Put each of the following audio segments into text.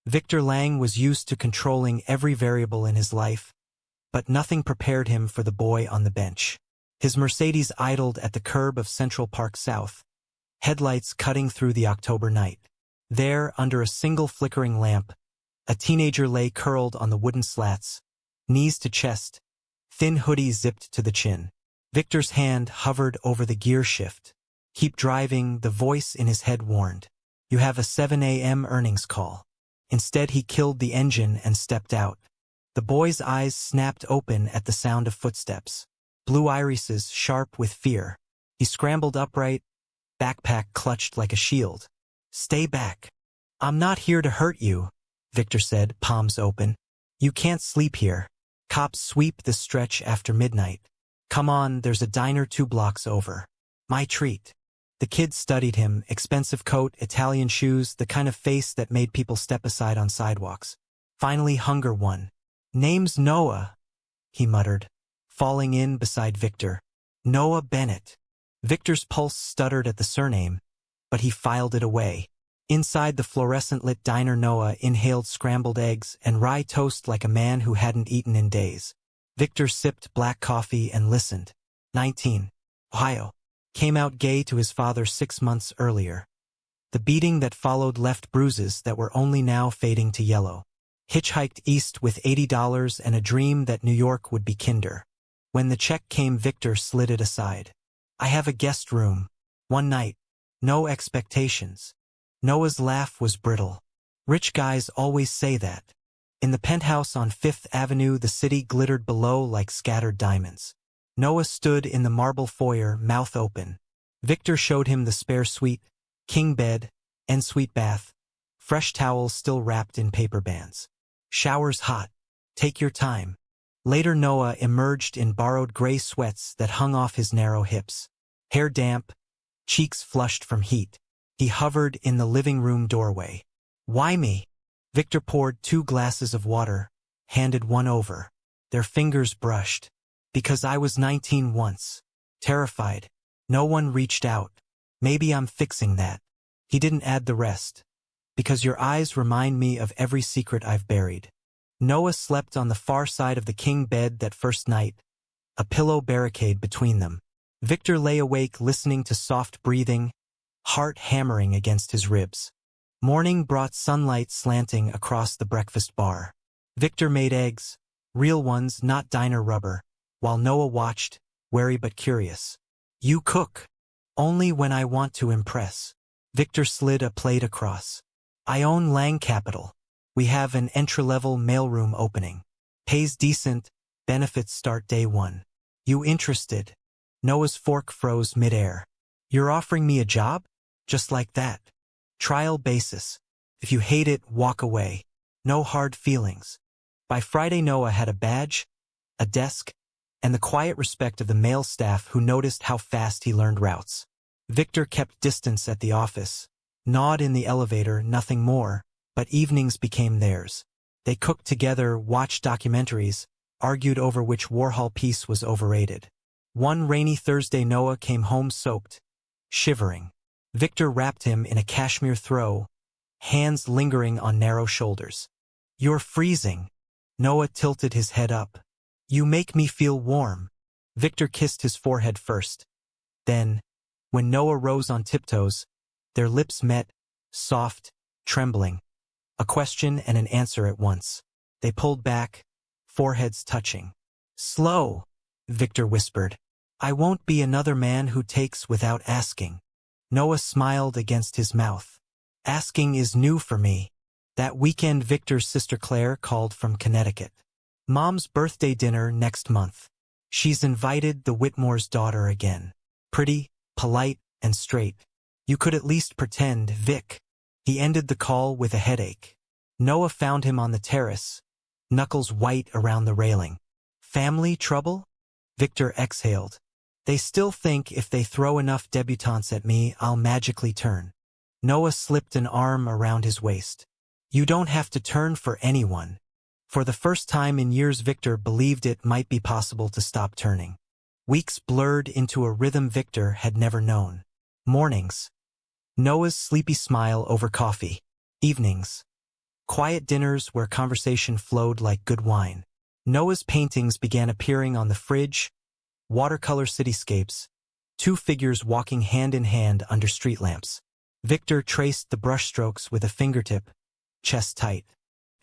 Victor Lang was used to controlling every variable in his life, but nothing prepared him for the boy on the bench. His Mercedes idled at the curb of Central Park South, headlights cutting through the October night. There, under a single flickering lamp, a teenager lay curled on the wooden slats, knees to chest, thin hoodie zipped to the chin. Victor's hand hovered over the gear shift. "Keep driving," the voice in his head warned. "You have a 7 a.m. earnings call." Instead, he killed the engine and stepped out. The boy's eyes snapped open at the sound of footsteps, blue irises sharp with fear. He scrambled upright, backpack clutched like a shield. "Stay back. I'm not here to hurt you," Victor said, palms open. "You can't sleep here. Cops sweep the stretch after midnight. Come on, there's a diner 2 blocks over. My treat." The kid studied him, expensive coat, Italian shoes, the kind of face that made people step aside on sidewalks. Finally hunger won. "Name's Noah," he muttered, falling in beside Victor. "Noah Bennett." Victor's pulse stuttered at the surname, but he filed it away. Inside the fluorescent-lit diner, Noah inhaled scrambled eggs and rye toast like a man who hadn't eaten in days. Victor sipped black coffee and listened. 19. Ohio. Came out gay to his father 6 months earlier. The beating that followed left bruises that were only now fading to yellow. Hitchhiked east with $80 and a dream that New York would be kinder. When the check came, Victor slid it aside. "I have a guest room. One night. No expectations." Noah's laugh was brittle. "Rich guys always say that." In the penthouse on 5th Avenue, the city glittered below like scattered diamonds. Noah stood in the marble foyer, mouth open. Victor showed him the spare suite, king bed, ensuite bath, fresh towels still wrapped in paper bands. "Shower's hot. Take your time." Later, Noah emerged in borrowed gray sweats that hung off his narrow hips. Hair damp, cheeks flushed from heat. He hovered in the living room doorway. "Why me?" Victor poured 2 glasses of water, handed one over. Their fingers brushed. "Because I was 19 once. Terrified. No one reached out. Maybe I'm fixing that." He didn't add the rest. "Because your eyes remind me of every secret I've buried." Noah slept on the far side of the king bed that first night, a pillow barricade between them. Victor lay awake listening to soft breathing, heart hammering against his ribs. Morning brought sunlight slanting across the breakfast bar. Victor made eggs, real ones, not diner rubber, while Noah watched, wary but curious. "You cook." "Only when I want to impress." Victor slid a plate across. "I own Lang Capital. We have an entry-level mailroom opening. Pays decent, benefits start day 1. You interested?" Noah's fork froze midair. "You're offering me a job? Just like that. Trial basis. If you hate it, walk away. No hard feelings." By Friday, Noah had a badge, a desk, and the quiet respect of the mail staff who noticed how fast he learned routes. Victor kept distance at the office, gnawed in the elevator, nothing more, but evenings became theirs. They cooked together, watched documentaries, argued over which Warhol piece was overrated. One rainy Thursday, Noah came home soaked, shivering. Victor wrapped him in a cashmere throw, hands lingering on narrow shoulders. "You're freezing." Noah tilted his head up. "You make me feel warm." Victor kissed his forehead first. Then, when Noah rose on tiptoes, their lips met, soft, trembling. A question and an answer at once. They pulled back, foreheads touching. "Slow," Victor whispered. "I won't be another man who takes without asking." Noah smiled against his mouth. "Asking is new for me." That weekend, Victor's sister Claire called from Connecticut. "Mom's birthday dinner next month. She's invited the Whitmore's daughter again. Pretty, polite, and straight. You could at least pretend, Vic." He ended the call with a headache. Noah found him on the terrace, knuckles white around the railing. "Family trouble?" Victor exhaled. "They still think if they throw enough debutantes at me, I'll magically turn." Noah slipped an arm around his waist. "You don't have to turn for anyone." For the first time in years, Victor believed it might be possible to stop turning. Weeks blurred into a rhythm Victor had never known. Mornings. Noah's sleepy smile over coffee. Evenings. Quiet dinners where conversation flowed like good wine. Noah's paintings began appearing on the fridge, watercolor cityscapes, two figures walking hand in hand under street lamps. Victor traced the brushstrokes with a fingertip, chest tight.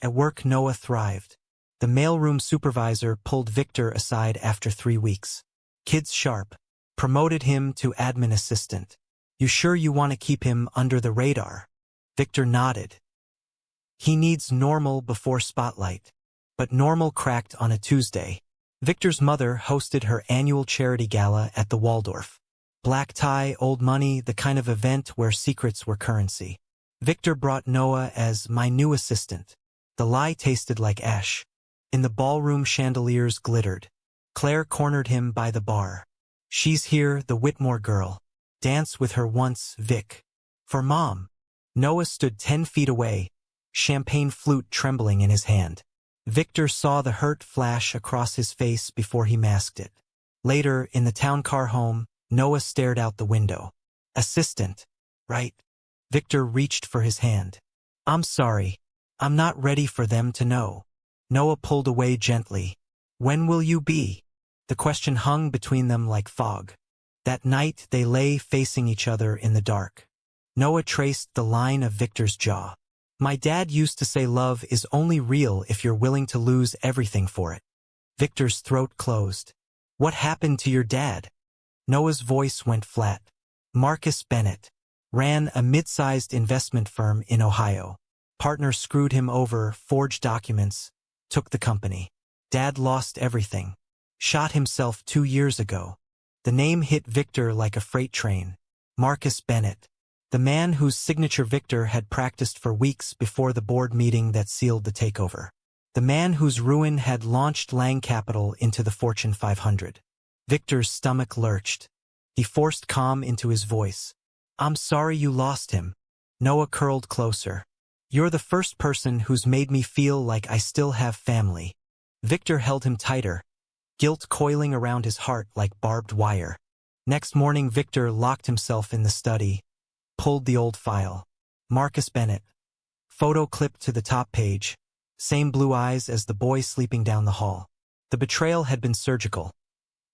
At work, Noah thrived. The mailroom supervisor pulled Victor aside after 3 weeks. Kids sharp. Promoted him to admin assistant. You sure you want to keep him under the radar? Victor nodded. He needs normal before spotlight. But normal cracked on a Tuesday. Victor's mother hosted her annual charity gala at the Waldorf. Black tie, old money, the kind of event where secrets were currency. Victor brought Noah as my new assistant. The lie tasted like ash. In the ballroom, chandeliers glittered. Claire cornered him by the bar. She's here, the Whitmore girl. Dance with her once, Vic. For Mom. Noah stood 10 feet away, champagne flute trembling in his hand. Victor saw the hurt flash across his face before he masked it. Later, in the town car home, Noah stared out the window. Assistant, right? Victor reached for his hand. I'm sorry. I'm not ready for them to know. Noah pulled away gently. When will you be? The question hung between them like fog. That night they lay facing each other in the dark. Noah traced the line of Victor's jaw. My dad used to say love is only real if you're willing to lose everything for it. Victor's throat closed. What happened to your dad? Noah's voice went flat. Marcus Bennett. Ran a mid-sized investment firm in Ohio. Partner screwed him over, forged documents, took the company. Dad lost everything. Shot himself 2 years ago. The name hit Victor like a freight train. Marcus Bennett. The man whose signature Victor had practiced for weeks before the board meeting that sealed the takeover. The man whose ruin had launched Lang Capital into the Fortune 500. Victor's stomach lurched. He forced calm into his voice. I'm sorry you lost him. Noah curled closer. You're the first person who's made me feel like I still have family. Victor held him tighter, guilt coiling around his heart like barbed wire. Next morning, Victor locked himself in the study, pulled the old file. Marcus Bennett. Photo clipped to the top page. Same blue eyes as the boy sleeping down the hall. The betrayal had been surgical.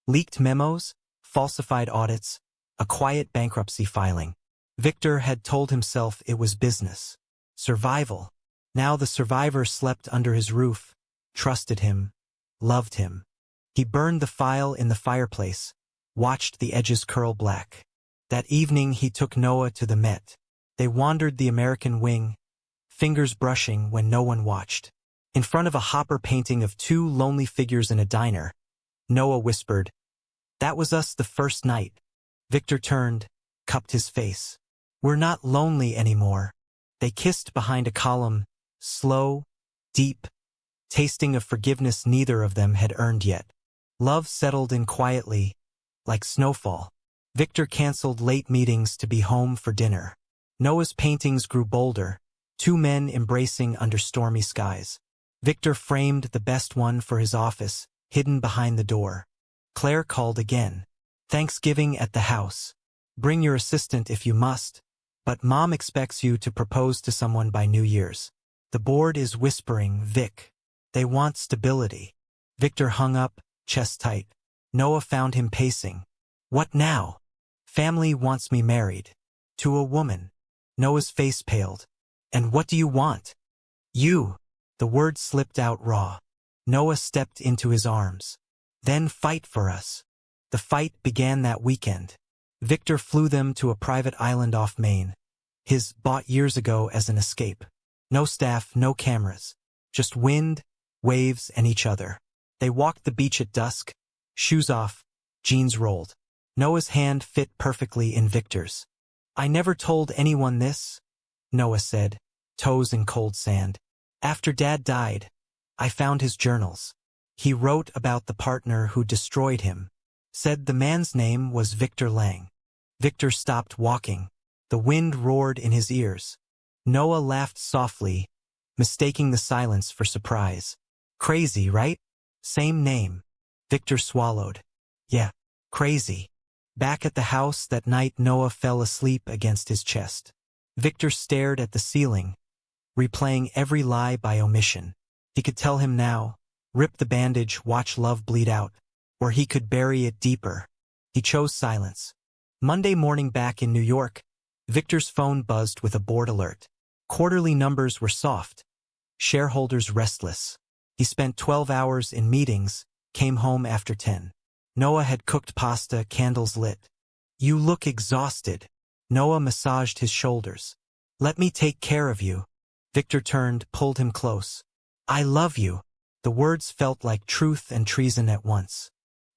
Leaked memos, falsified audits, a quiet bankruptcy filing. Victor had told himself it was business. Survival. Now the survivor slept under his roof, trusted him, loved him. He burned the file in the fireplace, watched the edges curl black. That evening he took Noah to the Met. They wandered the American wing, fingers brushing when no one watched. In front of a Hopper painting of 2 lonely figures in a diner, Noah whispered, "That was us the first night." Victor turned, cupped his face. "We're not lonely anymore." They kissed behind a column, slow, deep, tasting of forgiveness neither of them had earned yet. Love settled in quietly, like snowfall. Victor canceled late meetings to be home for dinner. Noah's paintings grew bolder, 2 men embracing under stormy skies. Victor framed the best one for his office, hidden behind the door. Claire called again. Thanksgiving at the house. Bring your assistant if you must, but Mom expects you to propose to someone by New Year's. The board is whispering, Vic. They want stability. Victor hung up, chest tight. Noah found him pacing. What now? Family wants me married. To a woman. Noah's face paled. And what do you want? You. The word slipped out raw. Noah stepped into his arms. Then fight for us. The fight began that weekend. Victor flew them to a private island off Maine. His bought years ago as an escape. No staff, no cameras. Just wind, waves, and each other. They walked the beach at dusk, shoes off, jeans rolled. Noah's hand fit perfectly in Victor's. I never told anyone this, Noah said, toes in cold sand. After Dad died, I found his journals. He wrote about the partner who destroyed him. Said the man's name was Victor Lang. Victor stopped walking. The wind roared in his ears. Noah laughed softly, mistaking the silence for surprise. Crazy, right? Same name. Victor swallowed. Yeah, crazy. Back at the house that night, Noah fell asleep against his chest. Victor stared at the ceiling, replaying every lie by omission. He could tell him now, rip the bandage, watch love bleed out, or he could bury it deeper. He chose silence. Monday morning back in New York, Victor's phone buzzed with a board alert. Quarterly numbers were soft, shareholders restless. He spent 12 hours in meetings, came home after 10. Noah had cooked pasta, candles lit. "You look exhausted." Noah massaged his shoulders. "Let me take care of you." Victor turned, pulled him close. "I love you." The words felt like truth and treason at once.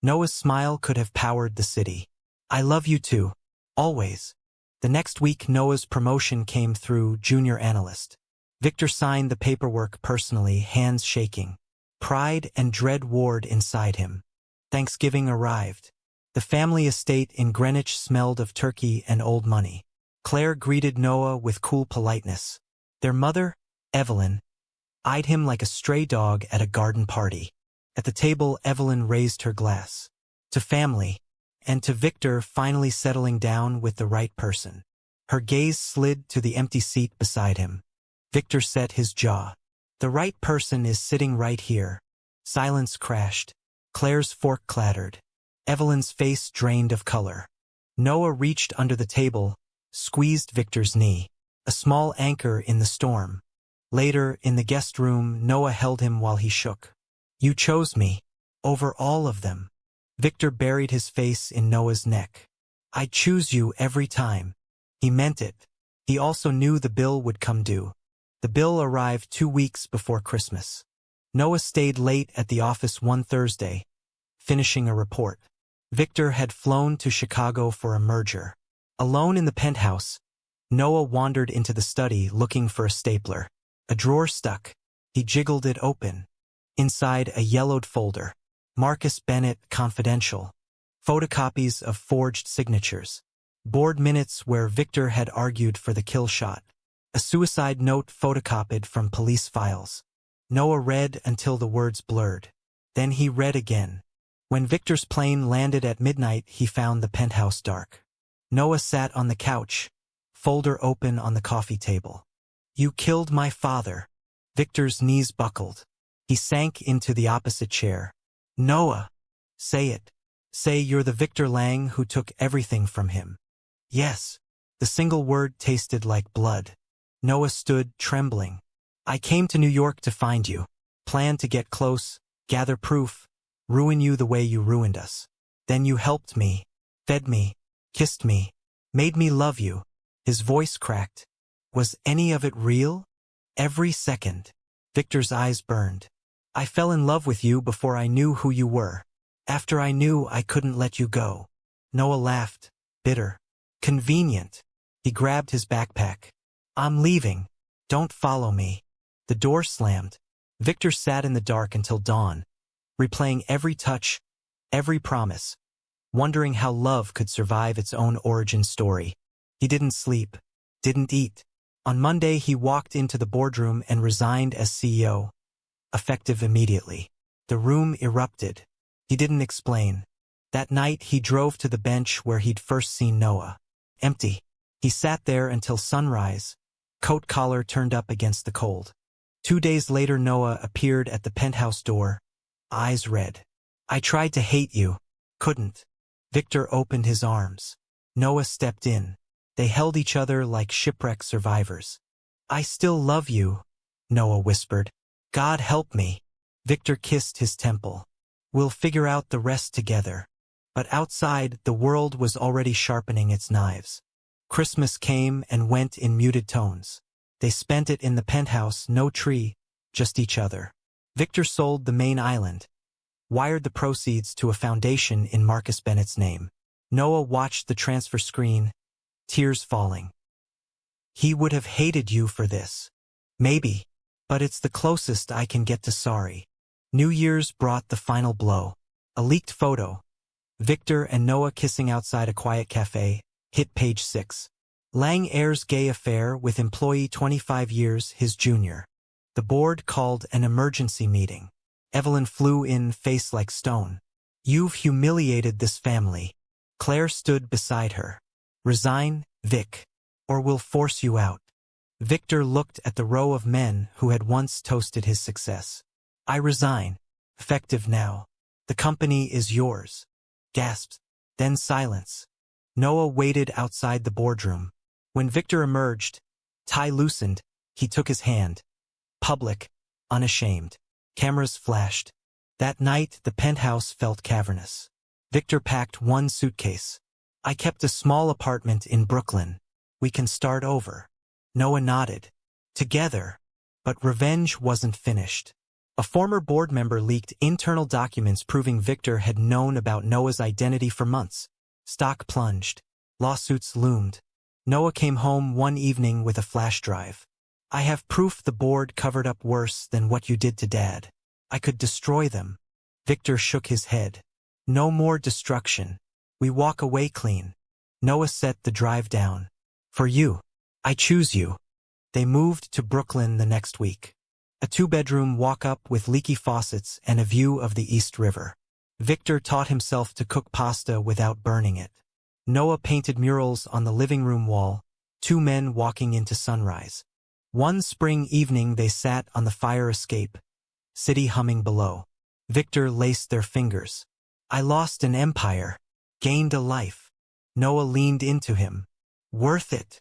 Noah's smile could have powered the city. "I love you too. Always." The next week, Noah's promotion came through, junior analyst. Victor signed the paperwork personally, hands shaking. Pride and dread warred inside him. Thanksgiving arrived. The family estate in Greenwich smelled of turkey and old money. Claire greeted Noah with cool politeness. Their mother, Evelyn, eyed him like a stray dog at a garden party. At the table, Evelyn raised her glass. To family, and to Victor finally settling down with the right person. Her gaze slid to the empty seat beside him. Victor set his jaw. "The right person is sitting right here." Silence crashed. Claire's fork clattered. Evelyn's face drained of color. Noah reached under the table, squeezed Victor's knee. A small anchor in the storm. Later, in the guest room, Noah held him while he shook. "You chose me. Over all of them." Victor buried his face in Noah's neck. "I choose you every time." He meant it. He also knew the bill would come due. The bill arrived 2 weeks before Christmas. Noah stayed late at the office one Thursday, finishing a report. Victor had flown to Chicago for a merger. Alone in the penthouse, Noah wandered into the study looking for a stapler. A drawer stuck. He jiggled it open. Inside, a yellowed folder. Marcus Bennett Confidential. Photocopies of forged signatures. Board minutes where Victor had argued for the kill shot. A suicide note photocopied from police files. Noah read until the words blurred. Then he read again. When Victor's plane landed at midnight, he found the penthouse dark. Noah sat on the couch, folder open on the coffee table. "You killed my father." Victor's knees buckled. He sank into the opposite chair. "Noah, say it. Say you're the Victor Lang who took everything from him." "Yes." The single word tasted like blood. Noah stood, trembling. "I came to New York to find you. Planned to get close, gather proof, ruin you the way you ruined us. Then you helped me, fed me, kissed me, made me love you." His voice cracked. "Was any of it real?" "Every second." Victor's eyes burned. "I fell in love with you before I knew who you were. After I knew, I couldn't let you go." Noah laughed, bitter. "Convenient." He grabbed his backpack. "I'm leaving. Don't follow me." The door slammed. Victor sat in the dark until dawn, replaying every touch, every promise, wondering how love could survive its own origin story. He didn't sleep, didn't eat. On Monday, he walked into the boardroom and resigned as CEO, effective immediately. The room erupted. He didn't explain. That night, he drove to the bench where he'd first seen Noah. Empty. He sat there until sunrise, coat collar turned up against the cold. 2 days later, Noah appeared at the penthouse door, eyes red. "I tried to hate you. Couldn't." Victor opened his arms. Noah stepped in. They held each other like shipwreck survivors. "I still love you," Noah whispered. "God help me." Victor kissed his temple. "We'll figure out the rest together." But outside, the world was already sharpening its knives. Christmas came and went in muted tones. They spent it in the penthouse, no tree, just each other. Victor sold the main island, wired the proceeds to a foundation in Marcus Bennett's name. Noah watched the transfer screen, tears falling. "He would have hated you for this." "Maybe, but it's the closest I can get to sorry." New Year's brought the final blow. A leaked photo. Victor and Noah kissing outside a quiet cafe, hit page 6. Lang airs gay affair with employee 25 years his junior. The board called an emergency meeting. Evelyn flew in, face like stone. "You've humiliated this family." Claire stood beside her. "Resign, Vic, or we'll force you out." Victor looked at the row of men who had once toasted his success. I resign. Effective now. The company is yours. Gasps. Then silence. Noah waited outside the boardroom. When Victor emerged, tie loosened, he took his hand. Public, unashamed. Cameras flashed. That night, the penthouse felt cavernous. Victor packed one suitcase. I kept a small apartment in Brooklyn. We can start over. Noah nodded. Together. But revenge wasn't finished. A former board member leaked internal documents proving Victor had known about Noah's identity for months. Stock plunged. Lawsuits loomed. Noah came home one evening with a flash drive. I have proof the board covered up worse than what you did to Dad. I could destroy them. Victor shook his head. No more destruction. We walk away clean. Noah set the drive down. For you. I choose you. They moved to Brooklyn the next week. A 2-bedroom walk-up with leaky faucets and a view of the East River. Victor taught himself to cook pasta without burning it. Noah painted murals on the living room wall, 2 men walking into sunrise. One spring evening they sat on the fire escape, city humming below. Victor laced their fingers. I lost an empire, gained a life. Noah leaned into him. Worth it.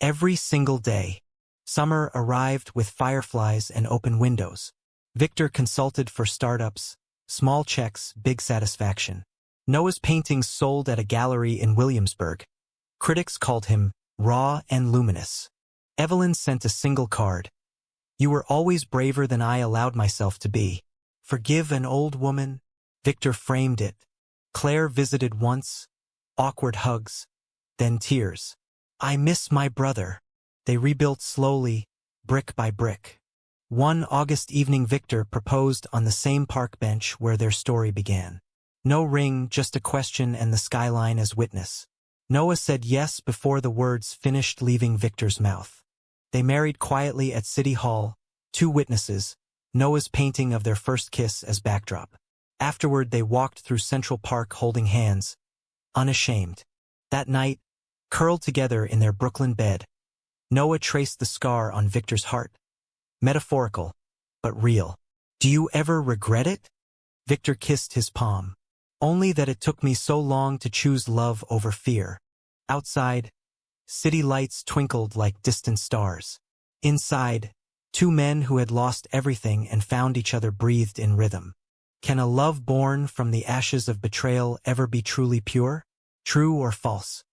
Every single day. Summer arrived with fireflies and open windows. Victor consulted for startups, small checks, big satisfaction. Noah's paintings sold at a gallery in Williamsburg. Critics called him raw and luminous. Evelyn sent a single card. You were always braver than I allowed myself to be. Forgive an old woman? Victor framed it. Claire visited once. Awkward hugs. Then tears. I miss my brother. They rebuilt slowly, brick by brick. One August evening Victor proposed on the same park bench where their story began. No ring, just a question and the skyline as witness. Noah said yes before the words finished leaving Victor's mouth. They married quietly at City Hall, 2 witnesses, Noah's painting of their first kiss as backdrop. Afterward they walked through Central Park holding hands, unashamed. That night, curled together in their Brooklyn bed, Noah traced the scar on Victor's heart. Metaphorical, but real. Do you ever regret it? Victor kissed his palm. Only that it took me so long to choose love over fear. Outside, city lights twinkled like distant stars. Inside, 2 men who had lost everything and found each other breathed in rhythm. Can a love born from the ashes of betrayal ever be truly pure? True or false?